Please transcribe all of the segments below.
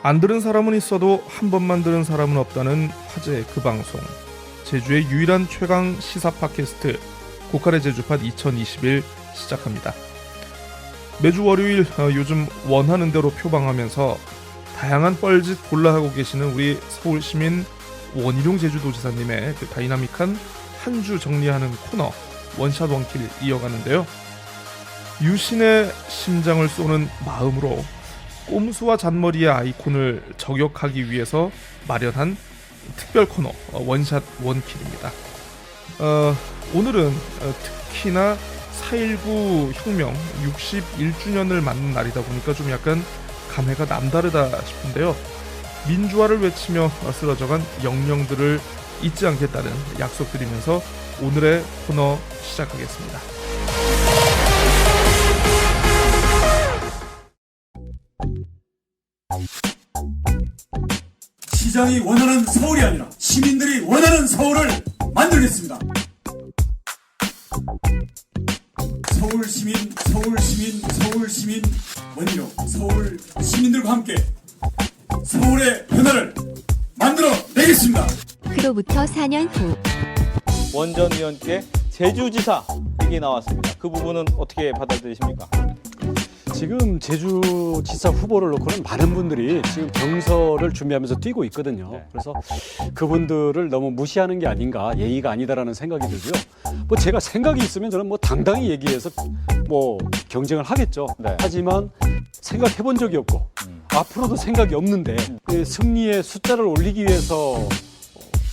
안 들은 사람은 있어도 한 번만 들은 사람은 없다는 화제의 그 방송, 제주의 유일한 최강 시사 팟캐스트 고칼의 제주팟 2021 시작합니다. 매주 월요일 요즘 원하는 대로 표방하면서 다양한 뻘짓 골라하고 계시는 우리 서울시민 원희룡 제주도지사님의 그 다이나믹한 한 주 정리하는 코너 원샷 원킬 이어가는데요. 유신의 심장을 쏘는 마음으로 꼼수와 잔머리의 아이콘을 저격하기 위해서 마련한 특별 코너 원샷 원킬입니다. 오늘은 특히나 4.19 혁명 61주년을 맞는 날이다 보니까 좀 약간 감회가 남다르다 싶은데요. 민주화를 외치며 쓰러져간 영령들을 잊지 않겠다는 약속드리면서 오늘의 코너 시작하겠습니다. 시장이 원하는 서울이 아니라 시민들이 원하는 서울을 만들겠습니다. 서울시민 원희룡 서울 시민들과 함께 서울의 변화를 만들어 내겠습니다. 그로부터 4년 후 원전 의원께 제주지사 이게 나왔습니다. 그 부분은 어떻게 받아들이십니까? 지금 제주지사 후보를 놓고는 많은 분들이 지금 경선을 준비하면서 뛰고 있거든요. 네. 그래서 그분들을 너무 무시하는 게 아닌가, 예의가 아니다라는 생각이 들고요. 뭐 제가 생각이 있으면 저는 뭐 당당히 얘기해서 뭐 경쟁을 하겠죠. 네. 하지만 생각해 본 적이 없고 앞으로도 생각이 없는데 그 승리의 숫자를 올리기 위해서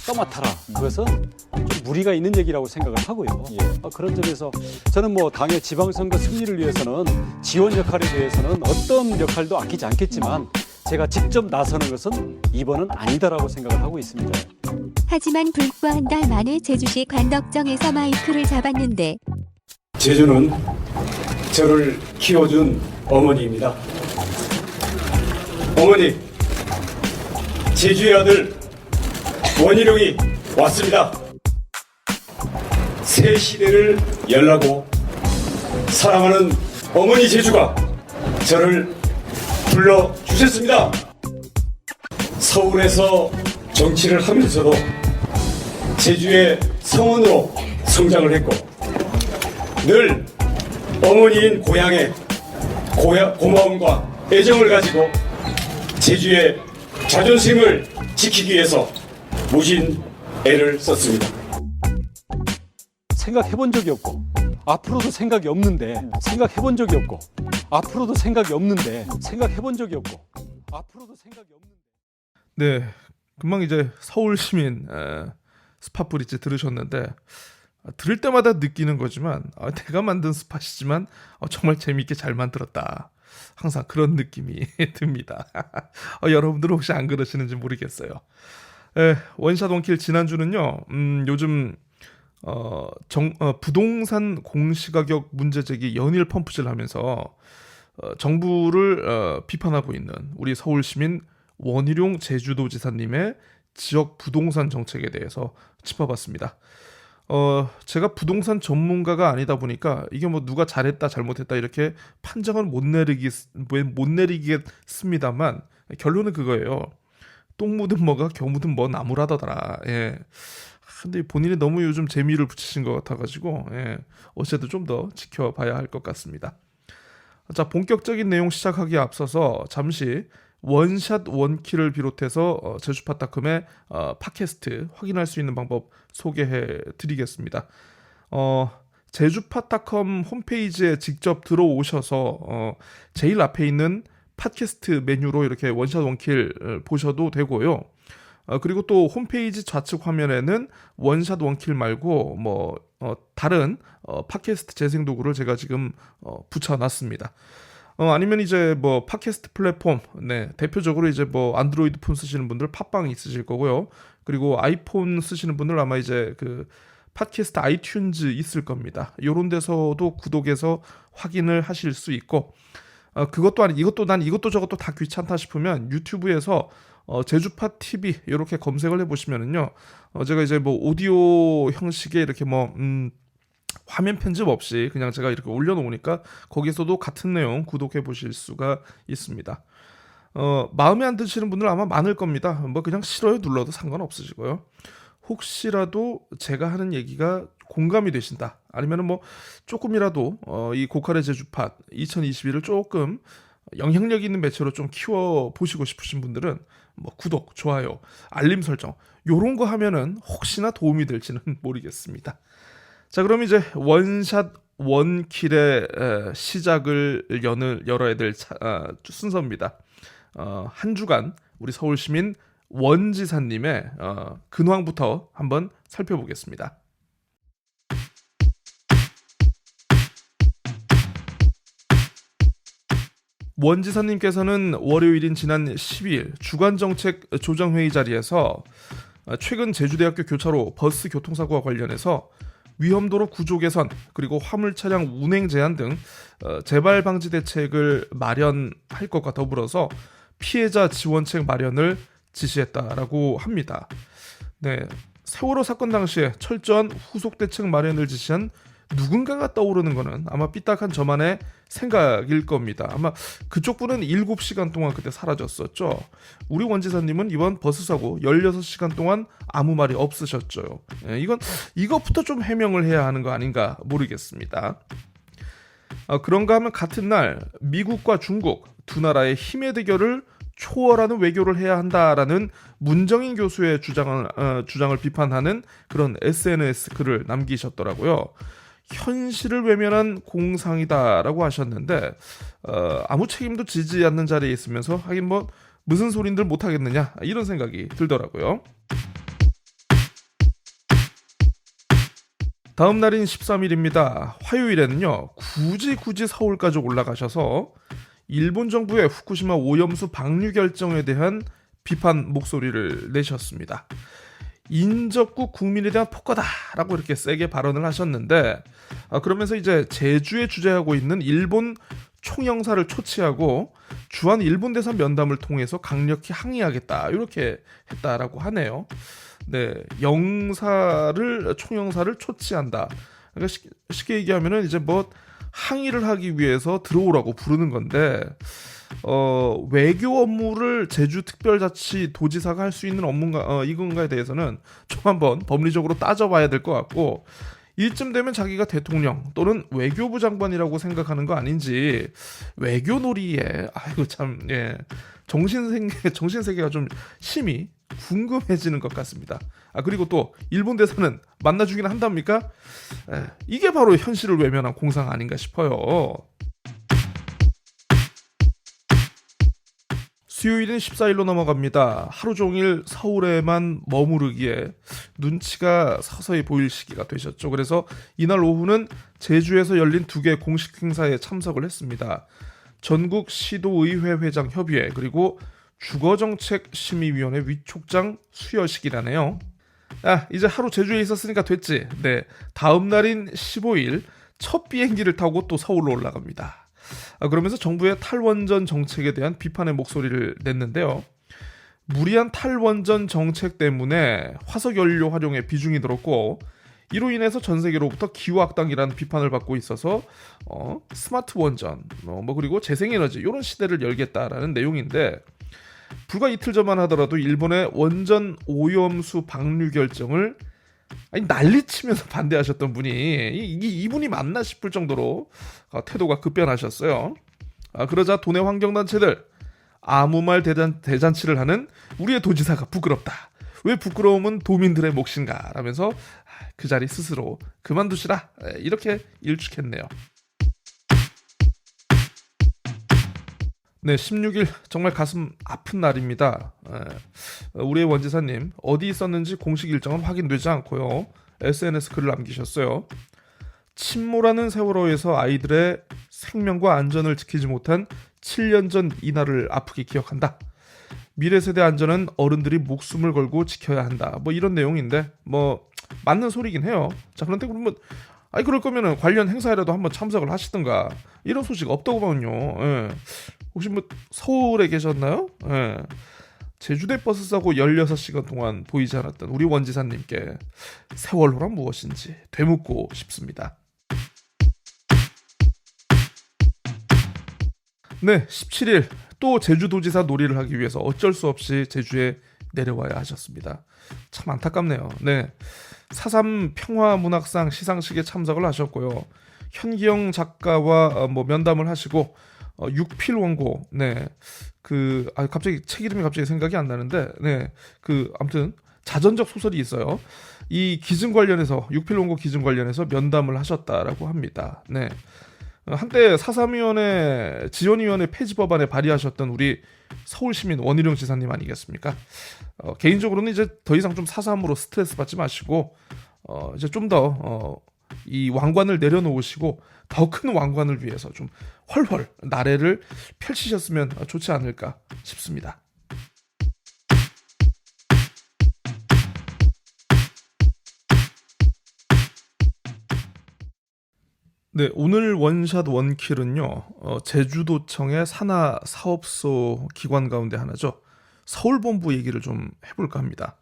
떠맡아라. 그것은 좀 무리가 있는 얘기라고 생각을 하고요. 예. 그런 점에서 저는 뭐 당의 지방선거 승리를 위해서는 지원 역할에 대해서는 어떤 역할도 아끼지 않겠지만 제가 직접 나서는 것은 이번은 아니다라고 생각을 하고 있습니다. 하지만 불과 한 달 만에 제주시 관덕정에서 마이크를 잡았는데 제주는 저를 키워준 어머니입니다. 어머니, 제주의 아들 원희룡이 왔습니다. 새 시대를 열라고 사랑하는 어머니 제주가 저를 불러주셨습니다. 서울에서 정치를 하면서도 제주의 성원으로 성장을 했고 늘 어머니인 고향에 고마움과 애정을 가지고 제주의 자존심을 지키기 위해서 무신 애를 썼습니다. 생각해 본 적이 없고 앞으로도 생각이 없는데 생각해 본 적이 없고 앞으로도 생각이 없는데 생각해 본 적이 없고 앞으로도 생각이 없는데 네, 금방 이제 서울시민 스팟 브릿지 들으셨는데 들을 때마다 느끼는 거지만 내가 만든 스팟이지만 정말 재밌게 잘 만들었다. 항상 그런 느낌이 듭니다. 여러분들은 혹시 안 그러시는지 모르겠어요. 원샷 원킬 지난주는요. 요즘 부동산 공시가격 문제 제기 연일 펌프질 하면서 정부를 비판하고 있는 우리 서울시민 원희룡 제주도지사님의 지역 부동산 정책에 대해서 짚어봤습니다. 제가 부동산 전문가가 아니다 보니까 이게 뭐 누가 잘했다 잘못했다 이렇게 판정은 못 내리겠습니다만 결론은 그거예요. 똥 묻은 뭐가 겨 묻은 뭐 나무라더라. 예. 근데 본인이 너무 요즘 재미를 붙이신 것 같아가지고 어쨌든 좀 더 지켜봐야 할 것 같습니다. 자, 본격적인 내용 시작하기에 앞서서 잠시 원샷 원킬을 비롯해서 제주팟닷컴의 팟캐스트 확인할 수 있는 방법 소개해 드리겠습니다. 제주팟닷컴 홈페이지에 직접 들어오셔서 제일 앞에 있는 팟캐스트 메뉴로 이렇게 원샷 원킬 보셔도 되고요. 그리고 또 홈페이지 좌측 화면에는 원샷 원킬 말고 다른 팟캐스트 재생 도구를 제가 지금 붙여놨습니다. 아니면 이제 팟캐스트 플랫폼, 대표적으로 이제 안드로이드 폰 쓰시는 분들 팟빵 있으실 거고요. 그리고 아이폰 쓰시는 분들 아마 이제 그 팟캐스트 아이튠즈 있을 겁니다. 요런 데서도 구독해서 확인을 하실 수 있고, 그것도 아니 이것도 난 이것도 저것도 다 귀찮다 싶으면 유튜브에서 제주팟 TV 이렇게 검색을 해보시면은요, 제가 이제 오디오 형식의 이렇게 화면 편집 없이 그냥 제가 이렇게 올려놓으니까 거기서도 같은 내용 구독해 보실 수가 있습니다. 마음에 안 드시는 분들 아마 많을 겁니다. 뭐 그냥 싫어요 눌러도 상관없으시고요. 혹시라도 제가 하는 얘기가 공감이 되신다, 아니면은 뭐 조금이라도 이 고칼의 제주팟 2021을 조금 영향력 있는 매체로 좀 키워 보시고 싶으신 분들은 뭐 구독, 좋아요, 알림 설정 요런 거 하면은 혹시나 도움이 될지는 모르겠습니다. 자, 그럼 이제 원샷 원킬의 시작을 열어야 될 순서입니다. 한 주간 우리 서울시민 원지사님의 근황부터 한번 살펴보겠습니다. 원지사님께서는 월요일인 지난 12일 주간정책 조정회의 자리에서 최근 제주대학교 교차로 버스 교통사고와 관련해서 위험도로 구조 개선, 그리고 화물 차량 운행 제한 등 재발 방지 대책을 마련할 것과 더불어서 피해자 지원책 마련을 지시했다라고 합니다. 네, 세월호 사건 당시에 철저한 후속 대책 마련을 지시한 누군가가 떠오르는 거는 아마 삐딱한 저만의 생각일 겁니다. 아마 그쪽 분은 7시간 동안 그때 사라졌었죠. 우리 원지사님은 이번 버스 사고 16시간 동안 아무 말이 없으셨죠. 이것부터 좀 해명을 해야 하는 거 아닌가 모르겠습니다. 그런가 하면 같은 날 미국과 중국 두 나라의 힘의 대결을 초월하는 외교를 해야 한다라는 문정인 교수의 주장을 비판하는 그런 SNS 글을 남기셨더라고요. 현실을 외면한 공상이다라고 하셨는데 아무 책임도 지지 않는 자리에 있으면서 하긴 뭐 무슨 소린들 못하겠느냐 이런 생각이 들더라고요. 다음 날인 13일입니다. 화요일에는요, 굳이 서울까지 올라가셔서 일본 정부의 후쿠시마 오염수 방류 결정에 대한 비판 목소리를 내셨습니다. 인접국 국민에 대한 폭거다라고 이렇게 세게 발언을 하셨는데, 그러면서 이제 제주에 주재하고 있는 일본 총영사를 초치하고 주한 일본 대사 면담을 통해서 강력히 항의하겠다 이렇게 했다라고 하네요. 네, 총영사를 초치한다. 그러니까 쉽게 얘기하면은 이제 뭐 항의를 하기 위해서 들어오라고 부르는 건데, 외교 업무를 제주특별자치도지사가 할 수 있는 업무인가, 이건가에 대해서는 좀 한번 법리적으로 따져봐야 될 것 같고, 이쯤 되면 자기가 대통령 또는 외교부 장관이라고 생각하는 거 아닌지 외교놀이에 정신세계가 좀 심히 궁금해지는 것 같습니다. 그리고 또 일본 대사는 만나주긴 한답니까? 이게 바로 현실을 외면한 공상 아닌가 싶어요. 수요일은 14일로 넘어갑니다. 하루 종일 서울에만 머무르기에 눈치가 서서히 보일 시기가 되셨죠. 그래서 이날 오후는 제주에서 열린 2개 공식 행사에 참석을 했습니다. 전국 시도의회 회장 협의회, 그리고 주거정책심의위원회 위촉장 수여식이라네요. 이제 하루 제주에 있었으니까 됐지. 네, 다음 날인 15일 첫 비행기를 타고 또 서울로 올라갑니다. 그러면서 정부의 탈원전 정책에 대한 비판의 목소리를 냈는데요. 무리한 탈원전 정책 때문에 화석연료 활용의 비중이 늘었고, 이로 인해서 전 세계로부터 기후악당이라는 비판을 받고 있어서 스마트 원전, 그리고 재생에너지 이런 시대를 열겠다라는 내용인데, 불과 이틀 전만 하더라도 일본의 원전 오염수 방류 결정을 난리치면서 반대하셨던 분이 이분이 맞나 싶을 정도로 태도가 급변하셨어요. 그러자 도내 환경단체들 아무 말 대잔치를 하는 우리의 도지사가 부끄럽다. 왜 부끄러움은 도민들의 몫인가 라면서 그 자리 스스로 그만두시라 이렇게 일축했네요. 네, 16일 정말 가슴 아픈 날입니다. 우리의 원지사님 어디 있었는지 공식 일정은 확인되지 않고요. SNS 글을 남기셨어요. 침몰하는 세월호에서 아이들의 생명과 안전을 지키지 못한 7년 전 이날을 아프게 기억한다. 미래 세대 안전은 어른들이 목숨을 걸고 지켜야 한다. 이런 내용인데 맞는 소리긴 해요. 자, 그런데 그러면 그럴 거면은 관련 행사에라도 한번 참석을 하시든가. 이런 소식 없더구만요. 혹시 서울에 계셨나요? 제주대 버스 사고 16시간 동안 보이지 않았던 우리 원지사님께 세월호란 무엇인지 되묻고 싶습니다. 네, 17일 또 제주도지사 놀이를 하기 위해서 어쩔 수 없이 제주에 내려와야 하셨습니다. 참 안타깝네요. 네, 4.3 평화문학상 시상식에 참석을 하셨고요. 현기영 작가와 면담을 하시고 육필 원고, 네, 갑자기 책 이름이 갑자기 생각이 안 나는데, 네, 아무튼 자전적 소설이 있어요. 이 기증 관련해서, 육필 원고 기증 관련해서 면담을 하셨다라고 합니다. 네, 한때 4.3위원회 지원위원회 폐지 법안에 발의하셨던 우리 서울시민 원희룡 지사님 아니겠습니까? 개인적으로는 이제 더 이상 좀 4.3으로 스트레스 받지 마시고 이제 좀 더 이 왕관을 내려놓으시고 더 큰 왕관을 위해서 좀 훨훨 나래를 펼치셨으면 좋지 않을까 싶습니다. 네, 오늘 원샷 원킬은요, 제주도청의 산하 사업소 기관 가운데 하나죠. 서울본부 얘기를 좀 해볼까 합니다.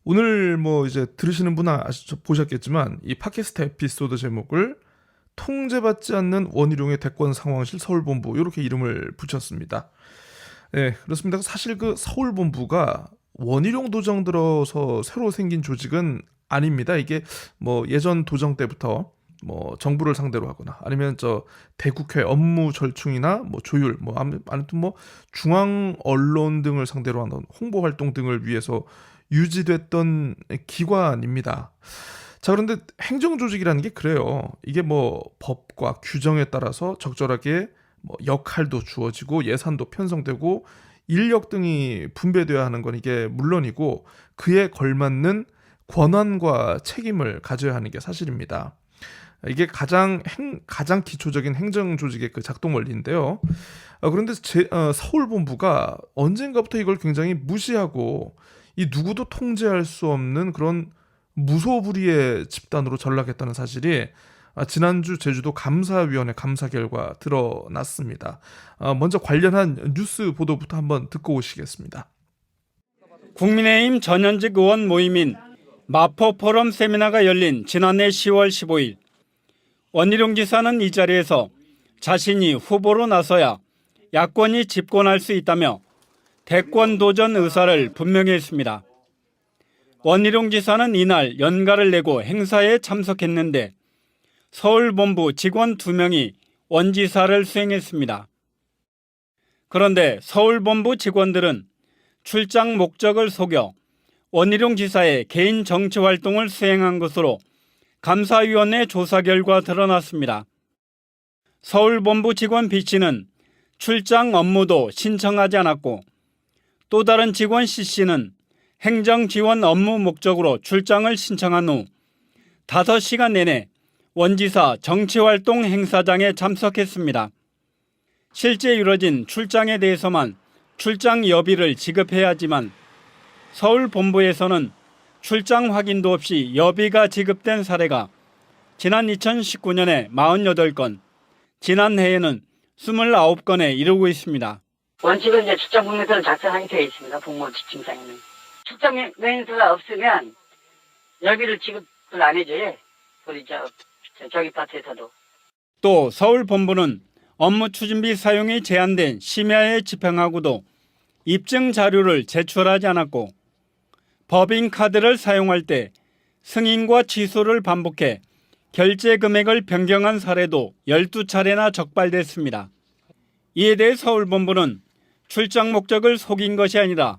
오늘 이제 들으시는 분은 보셨겠지만 이 팟캐스트 에피소드 제목을 통제받지 않는 원희룡의 대권 상황실 서울본부, 이렇게 이름을 붙였습니다. 네, 그렇습니다. 사실 그 서울본부가 원희룡 도정 들어서 새로 생긴 조직은 아닙니다. 이게 예전 도정 때부터 정부를 상대로 하거나 아니면 대국회 업무 절충이나 조율, 아무튼 중앙 언론 등을 상대로 하는 홍보 활동 등을 위해서 유지됐던 기관입니다. 자, 그런데 행정조직이라는 게 그래요. 이게 법과 규정에 따라서 적절하게 역할도 주어지고 예산도 편성되고 인력 등이 분배돼야 하는 건 이게 물론이고, 그에 걸맞는 권한과 책임을 가져야 하는 게 사실입니다. 이게 가장 기초적인 행정조직의 그 작동 원리인데요. 그런데 서울본부가 언젠가부터 이걸 굉장히 무시하고 이 누구도 통제할 수 없는 그런 무소불위의 집단으로 전락했다는 사실이 지난주 제주도 감사위원회 감사 결과 드러났습니다. 먼저 관련한 뉴스 보도부터 한번 듣고 오시겠습니다. 국민의힘 전현직 의원 모임인 마포포럼 세미나가 열린 지난해 10월 15일, 원희룡 지사는 이 자리에서 자신이 후보로 나서야 야권이 집권할 수 있다며 대권 도전 의사를 분명히 했습니다. 원희룡 지사는 이날 연가를 내고 행사에 참석했는데 서울본부 직원 2명이 원 지사를 수행했습니다. 그런데 서울본부 직원들은 출장 목적을 속여 원희룡 지사의 개인 정치 활동을 수행한 것으로 감사위원회 조사 결과 드러났습니다. 서울본부 직원 B씨는 출장 업무도 신청하지 않았고, 또 다른 직원 C씨는 행정지원 업무 목적으로 출장을 신청한 후 5시간 내내 원지사 정치활동 행사장에 참석했습니다. 실제 이뤄진 출장에 대해서만 출장 여비를 지급해야 하지만 서울본부에서는 출장 확인도 없이 여비가 지급된 사례가 지난 2019년에 48건, 지난해에는 29건에 이르고 있습니다. 원칙은 이제 출장 공문서를 작성하게 되어 있습니다. 공무원 지침상에는. 출장 명인서가 없으면 여비를 지급을 안 해줘요. 우리 저기 파트에서도. 또 서울본부는 업무 추진비 사용이 제한된 심야에 집행하고도 입증 자료를 제출하지 않았고, 법인카드를 사용할 때 승인과 취소를 반복해 결제 금액을 변경한 사례도 12차례나 적발됐습니다. 이에 대해 서울본부는 출장 목적을 속인 것이 아니라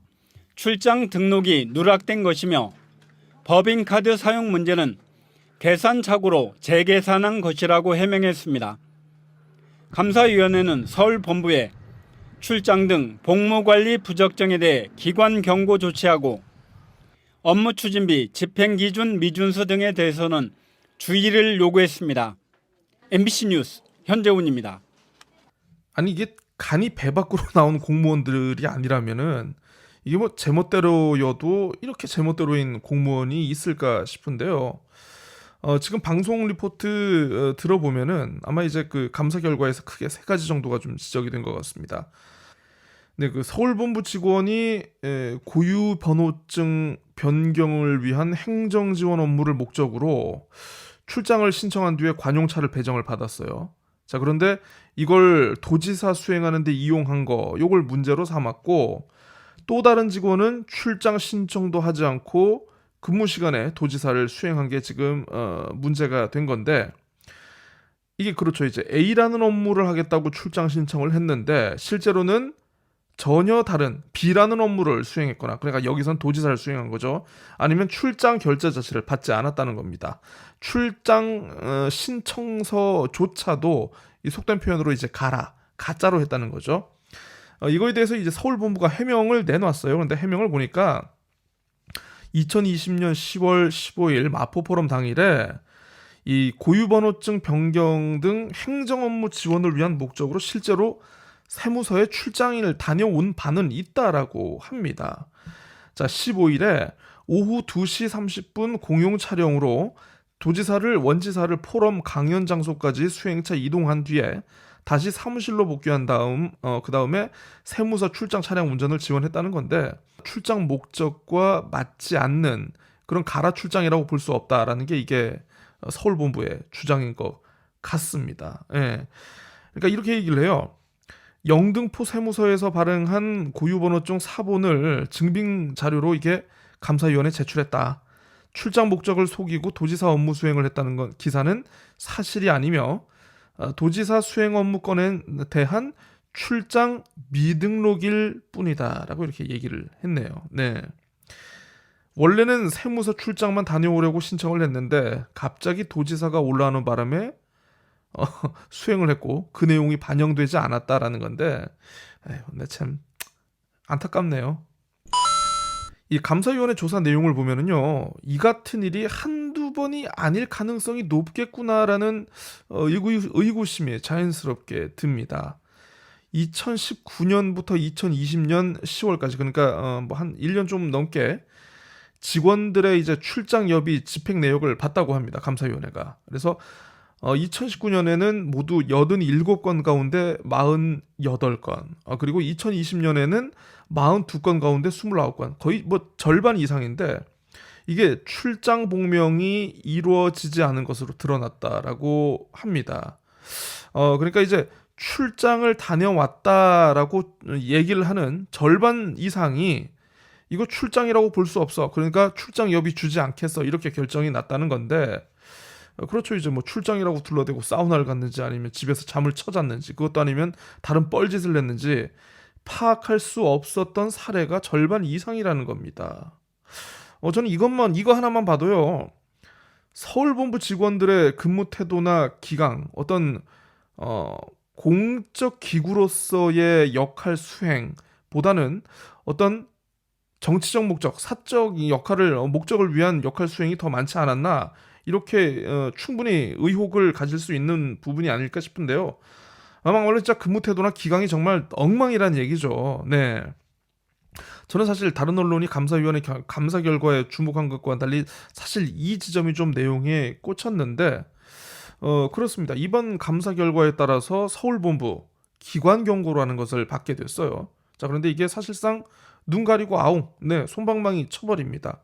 출장 등록이 누락된 것이며, 법인카드 사용 문제는 계산착오로 재계산한 것이라고 해명했습니다. 감사위원회는 서울본부에 출장 등 복무관리 부적정에 대해 기관 경고 조치하고 업무 추진비, 집행기준 미준수 등에 대해서는 주의를 요구했습니다. MBC 뉴스 현재훈입니다. 아니 이게 간이 배 밖으로 나온 공무원들이 아니라면은 이게 제멋대로여도 이렇게 제멋대로인 공무원이 있을까 싶은데요. 지금 방송 리포트 들어보면은 아마 이제 그 감사 결과에서 크게 3가지 정도가 좀 지적이 된 것 같습니다. 네, 그 서울본부 직원이 고유 번호증 변경을 위한 행정지원 업무를 목적으로 출장을 신청한 뒤에 관용차를 배정을 받았어요. 자, 그런데 이걸 도지사 수행하는데 이용한 거, 요걸 문제로 삼았고, 또 다른 직원은 출장 신청도 하지 않고 근무 시간에 도지사를 수행한 게 지금 문제가 된 건데, 이게 그렇죠. 이제 A라는 업무를 하겠다고 출장 신청을 했는데 실제로는 전혀 다른 B라는 업무를 수행했거나, 그러니까 여기선 도지사를 수행한 거죠. 아니면 출장 결제 자체를 받지 않았다는 겁니다. 출장 신청서조차도 이 속된 표현으로 이제 가짜로 했다는 거죠. 이거에 대해서 이제 서울본부가 해명을 내놨어요. 그런데 해명을 보니까 2020년 10월 15일 마포포럼 당일에 이 고유번호증 변경 등 행정업무 지원을 위한 목적으로 실제로 세무서에 출장을 다녀온 바는 있다라고 합니다. 자, 15일에 오후 2시 30분 공용 차량으로 도지사를 원지사를 포럼 강연 장소까지 수행차 이동한 뒤에 다시 사무실로 복귀한 다음 그 다음에 세무서 출장 차량 운전을 지원했다는 건데, 출장 목적과 맞지 않는 그런 가라 출장이라고 볼 수 없다라는 게 이게 서울본부의 주장인 것 같습니다. 예. 그러니까 이렇게 얘기를 해요. 영등포 세무서에서 발행한 고유번호증 사본을 증빙 자료로 이게 감사위원회에 제출했다. 출장 목적을 속이고 도지사 업무 수행을 했다는 건 기사는 사실이 아니며 도지사 수행 업무권에 대한 출장 미등록일 뿐이다라고 이렇게 얘기를 했네요. 네. 원래는 세무서 출장만 다녀오려고 신청을 했는데 갑자기 도지사가 올라오는 바람에 수행을 했고 그 내용이 반영되지 않았다라는 건데, 근데 참 안타깝네요. 이 감사위원회 조사 내용을 보면은요, 이 같은 일이 한두 번이 아닐 가능성이 높겠구나라는 의구심이 자연스럽게 듭니다. 2019년부터 2020년 10월까지, 그러니까 뭐 한 1년 좀 넘게 직원들의 이제 출장 여비 집행 내역을 봤다고 합니다. 감사위원회가. 그래서 2019년에는 모두 87건 가운데 48건, 그리고 2020년에는 42건 가운데 29건, 거의 뭐 절반 이상인데 이게 출장 복명이 이루어지지 않은 것으로 드러났다라고 합니다. 그러니까 이제 출장을 다녀왔다라고 얘기를 하는 절반 이상이 이거 출장이라고 볼 수 없어, 그러니까 출장 여비 주지 않겠어, 이렇게 결정이 났다는 건데, 그렇죠. 이제 뭐 출장이라고 둘러대고 사우나를 갔는지 아니면 집에서 잠을 쳐잤는지, 그것도 아니면 다른 뻘짓을 냈는지 파악할 수 없었던 사례가 절반 이상이라는 겁니다. 저는 이거 하나만 봐도요, 서울본부 직원들의 근무 태도나 기강, 어떤 공적 기구로서의 역할 수행보다는 어떤 정치적 목적, 사적 목적을 위한 역할 수행이 더 많지 않았나, 이렇게 충분히 의혹을 가질 수 있는 부분이 아닐까 싶은데요. 아마 원래 진짜 근무 태도나 기강이 정말 엉망이란 얘기죠. 네. 저는 사실 다른 언론이 감사위원회 감사 결과에 주목한 것과는 달리 사실 이 지점이 좀 내용에 꽂혔는데, 그렇습니다. 이번 감사 결과에 따라서 서울본부 기관 경고라는 것을 받게 됐어요. 자, 그런데 이게 사실상 눈 가리고 아웅, 솜방망이 쳐버립니다.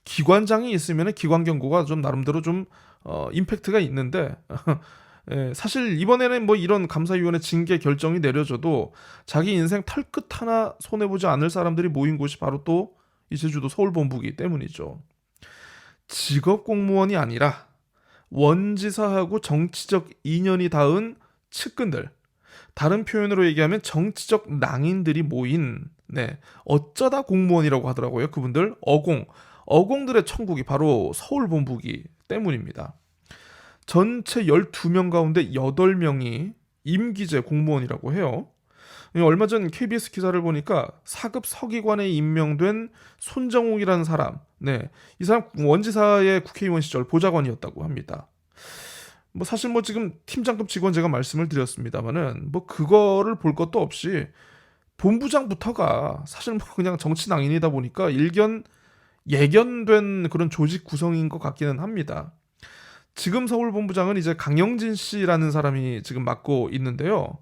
기관장이 있으면 기관 경고가 좀 나름대로 좀 임팩트가 있는데 사실 이번에는 뭐 이런 감사위원회 징계 결정이 내려져도 자기 인생 털끝 하나 손해보지 않을 사람들이 모인 곳이 바로 또 이 제주도 서울본부이기 때문이죠. 직업 공무원이 아니라 원지사하고 정치적 인연이 닿은 측근들, 다른 표현으로 얘기하면 정치적 낭인들이 모인, 어쩌다 공무원이라고 하더라고요. 그분들 어공들의 천국이 바로 서울본부이기 때문입니다. 전체 12명 가운데 8명이 임기제 공무원이라고 해요. 얼마 전 KBS 기사를 보니까 4급 서기관에 임명된 손정욱이라는 사람, 이 사람 원지사의 국회의원 시절 보좌관이었다고 합니다. 뭐 사실 뭐 지금 팀장급 직원 제가 말씀을 드렸습니다만은 뭐 그거를 볼 것도 없이 본부장부터가 사실 뭐 그냥 정치 낭인이다 보니까 예견된 그런 조직 구성인 것 같기는 합니다. 지금 서울본부장은 이제 강영진 씨라는 사람이 지금 맡고 있는데요.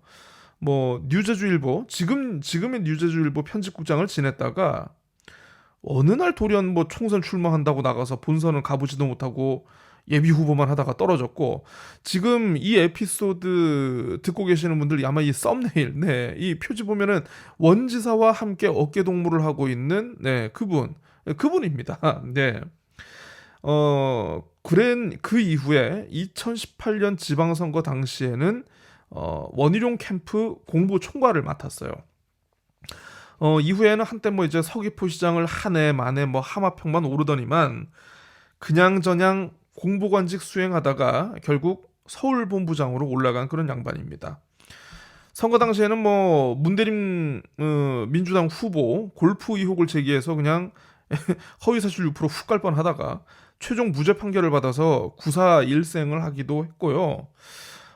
뭐 뉴제주일보, 지금의 뉴제주일보 편집국장을 지냈다가 어느 날 돌연 뭐 총선 출마한다고 나가서 본선을 가보지도 못하고 예비 후보만 하다가 떨어졌고, 지금 이 에피소드 듣고 계시는 분들 아마 이 썸네일, 네, 이 표지 보면은 원지사와 함께 어깨 동무를 하고 있는 네, 그분입니다. 네. 그 이후에 2018년 지방선거 당시에는 원희룡 캠프 공보 총괄을 맡았어요. 이후에는 한때 뭐 이제 서귀포 시장을 한 해 만에 뭐 하마평만 오르더니만 그냥저냥 공보관직 수행하다가 결국 서울본부장으로 올라간 그런 양반입니다. 선거 당시에는 뭐 문대림 민주당 후보 골프 의혹을 제기해서 그냥 허위사실 유포로 훅 갈 뻔하다가 최종 무죄 판결을 받아서 구사 일생을 하기도 했고요.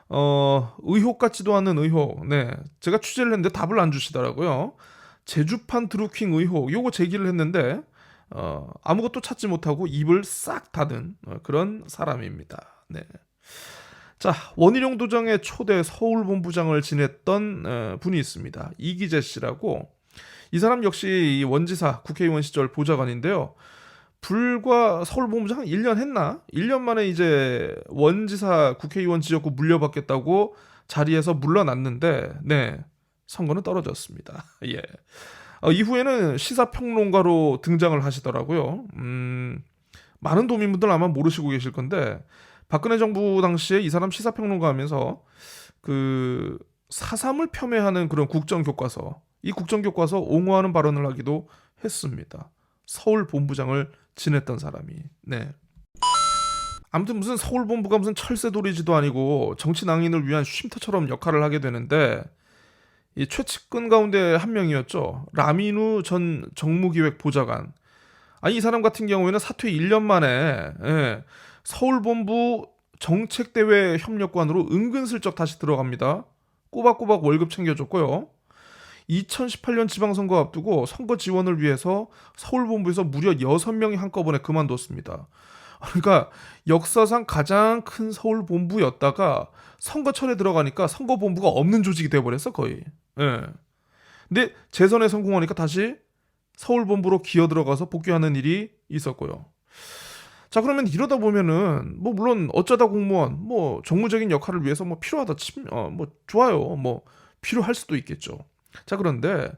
의혹 같지도 않은 의혹, 네, 제가 취재를 했는데 답을 안 주시더라고요. 제주판 드루킹 의혹, 요거 제기를 했는데 아무것도 찾지 못하고 입을 싹 닫은 그런 사람입니다. 네. 자, 원희룡 도정의 초대 서울본부장을 지냈던 분이 있습니다. 이기재 씨라고. 이 사람 역시 이 원지사 국회의원 시절 보좌관인데요. 불과 서울본부장 1년 했나? 1년 만에 이제 원지사 국회의원 지역구 물려받겠다고 자리에서 물러났는데, 네, 선거는 떨어졌습니다. 예. 이후에는 시사평론가로 등장을 하시더라고요. 많은 도민분들 아마 모르시고 계실 건데, 박근혜 정부 당시에 이 사람 시사평론가 하면서 그 4.3을 폄훼하는 그런 국정교과서, 이 국정교과서 옹호하는 발언을 하기도 했습니다. 서울본부장을 지냈던 사람이. 네. 아무튼 무슨 서울본부가 무슨 철새돌이지도 아니고 정치 낭인을 위한 쉼터처럼 역할을 하게 되는데, 이 최측근 가운데 한 명이었죠. 라민우 전 정무기획 보좌관. 아니, 이 사람 같은 경우에는 사퇴 1년 만에 서울본부 정책대외 협력관으로 은근슬쩍 다시 들어갑니다. 꼬박꼬박 월급 챙겨줬고요. 2018년 지방선거 앞두고 선거 지원을 위해서 서울본부에서 무려 6명이 한꺼번에 그만뒀습니다. 그러니까 역사상 가장 큰 서울본부였다가 선거철에 들어가니까 선거본부가 없는 조직이 돼버렸어, 거의. 예. 근데 재선에 성공하니까 다시 서울본부로 기어 들어가서 복귀하는 일이 있었고요. 자, 그러면 이러다 보면은 뭐 물론 어쩌다 공무원, 뭐 정무적인 역할을 위해서 뭐 필요하다 뭐 좋아요, 뭐 필요할 수도 있겠죠. 자, 그런데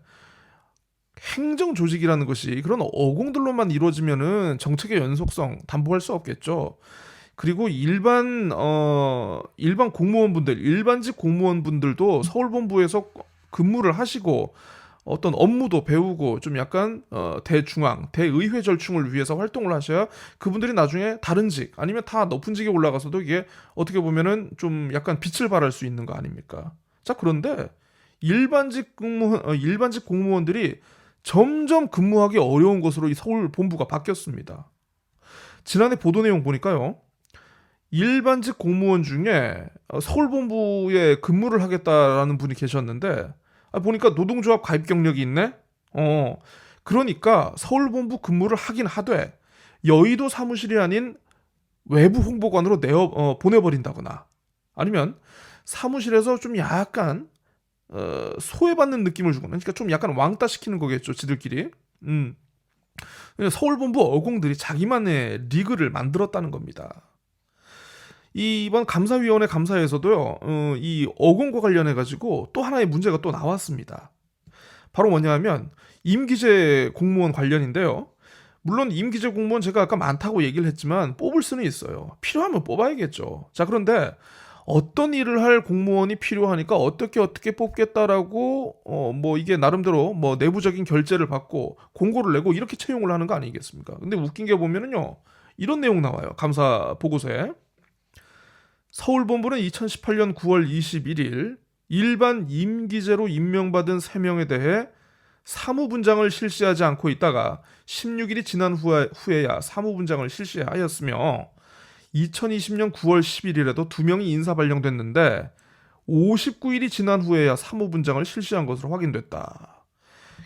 행정 조직이라는 것이 그런 어공들로만 이루어지면은 정책의 연속성 담보할 수 없겠죠. 그리고 일반 공무원분들, 일반직 공무원분들도 서울본부에서 근무를 하시고 어떤 업무도 배우고 좀 약간 대중앙, 대의회 절충을 위해서 활동을 하셔야 그분들이 나중에 다른 직 아니면 다 높은 직에 올라가서도 이게 어떻게 보면은 좀 약간 빛을 발할 수 있는 거 아닙니까? 자, 그런데 일반직 공무원들이 점점 근무하기 어려운 것으로 이 서울 본부가 바뀌었습니다. 지난해 보도 내용 보니까요, 일반직 공무원 중에 서울 본부에 근무를 하겠다라는 분이 계셨는데, 보니까 노동조합 가입 경력이 있네. 그러니까 서울 본부 근무를 하긴 하되 여의도 사무실이 아닌 외부 홍보관으로 보내버린다거나, 아니면 사무실에서 좀 약간 소외받는 느낌을 주거나, 그러니까 좀 약간 왕따 시키는 거겠죠, 지들끼리. 서울본부 어공들이 자기만의 리그를 만들었다는 겁니다. 이번 감사위원회 감사에서도요, 이 어공과 관련해 가지고 또 하나의 문제가 또 나왔습니다. 바로 뭐냐면 임기제 공무원 관련인데요. 물론 임기제 공무원 제가 아까 많다고 얘기를 했지만 뽑을 수는 있어요. 필요하면 뽑아야겠죠. 자, 그런데 어떤 일을 할 공무원이 필요하니까 어떻게 뽑겠다라고 뭐 이게 나름대로 뭐 내부적인 결재를 받고 공고를 내고 이렇게 채용을 하는 거 아니겠습니까? 근데 웃긴 게 보면은요, 이런 내용 나와요. 감사 보고서에. 서울본부는 2018년 9월 21일 일반 임기제로 임명받은 3명에 대해 사무분장을 실시하지 않고 있다가 16일이 지난 후에야 사무분장을 실시하였으며 2020년 9월 11일에도 2명이 인사 발령됐는데 59일이 지난 후에야 사무분장을 실시한 것으로 확인됐다.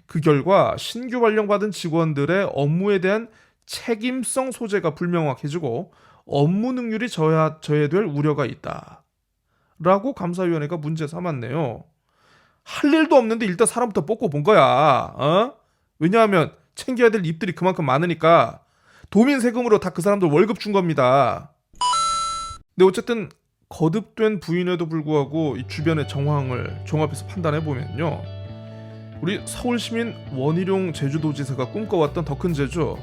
그 결과 신규 발령받은 직원들의 업무에 대한 책임성 소재가 불명확해지고 업무 능률이 저해될 우려가 있다. 라고 감사위원회가 문제 삼았네요. 할 일도 없는데 일단 사람부터 뽑고 본 거야. 왜냐하면 챙겨야 될 입들이 그만큼 많으니까 도민 세금으로 다 그 사람들 월급 준 겁니다. 근데 어쨌든 거듭된 부인에도 불구하고 이 주변의 정황을 종합해서 판단해 보면요, 우리 서울시민 원희룡 제주도지사가 꿈꿔왔던 더 큰 제주,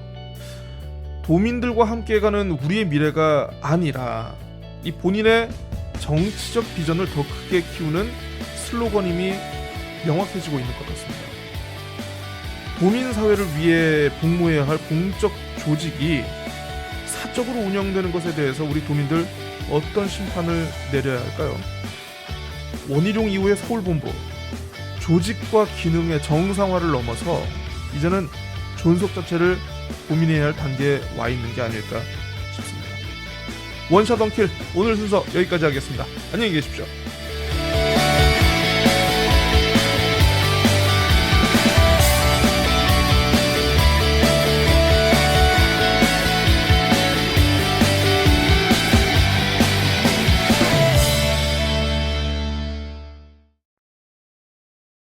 도민들과 함께 가는 우리의 미래가 아니라 이 본인의 정치적 비전을 더 크게 키우는 슬로건임이 명확해지고 있는 것 같습니다. 도민사회를 위해 복무해야 할 공적 조직이 사적으로 운영되는 것에 대해서 우리 도민들 어떤 심판을 내려야 할까요? 원희룡 이후의 서울본부, 조직과 기능의 정상화를 넘어서 이제는 존속 자체를 고민해야 할 단계에 와 있는 게 아닐까 싶습니다. 원샷 원킬 오늘 순서 여기까지 하겠습니다. 안녕히 계십시오.